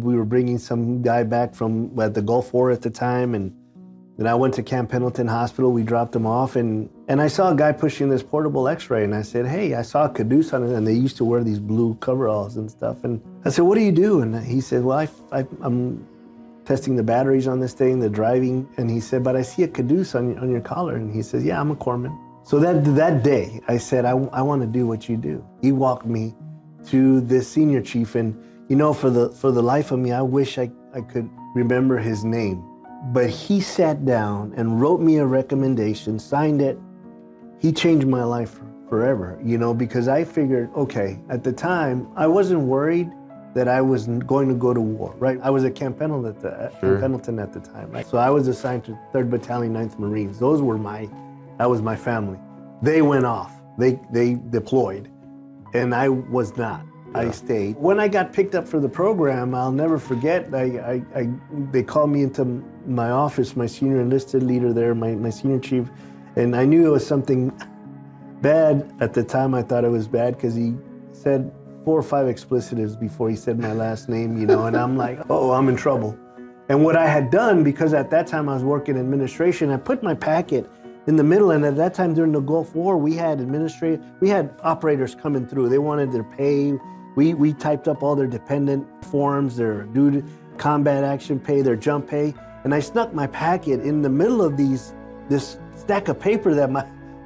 We were bringing some guy back from at the Gulf War at the time, and then I went to Camp Pendleton Hospital. We dropped him off, and I saw a guy pushing this portable x-ray, and I said, hey, I saw a caduce on it, and they used to wear these blue coveralls and stuff. And I said, what do you do? And he said, well, I'm testing the batteries on this thing, the driving. And he said, but I see a caduce on your collar. And he says, yeah, I'm a corpsman. So that day, I said, I want to do what you do. He walked me to this senior chief, and you know, for the life of me, I wish I could remember his name. But he sat down and wrote me a recommendation, signed it. He changed my life forever, you know, because I figured, okay, at the time, I wasn't worried that I was going to go to war, right? I was at Camp Pendleton at the time, right? So I was assigned to 3rd Battalion, 9th Marines. That was my family. They went off, they deployed, and I was not. Yeah. I stayed. When I got picked up for the program, I'll never forget, they called me into my office, my senior enlisted leader there, my senior chief, and I knew it was something bad. At the time, I thought it was bad because he said 4 or 5 explicitives before he said my last name, you know, and I'm like, oh, I'm in trouble. And what I had done, because at that time I was working in administration, I put my packet in the middle, and at that time during the Gulf War, we had operators coming through. They wanted their pay. We typed up all their dependent forms, their duty, combat action pay, their jump pay, and I snuck my packet in the middle of this stack of paper that my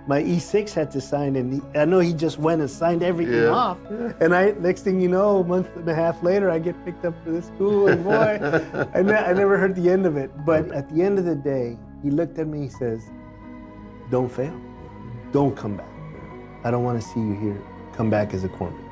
E6 had to sign, and I know he just went and signed everything off. And next thing you know, a month and a half later, I get picked up for this school, and boy, I never heard the end of it. But at the end of the day, he looked at me, he says, don't fail, don't come back. I don't want to see you here. Come back as a corpsman.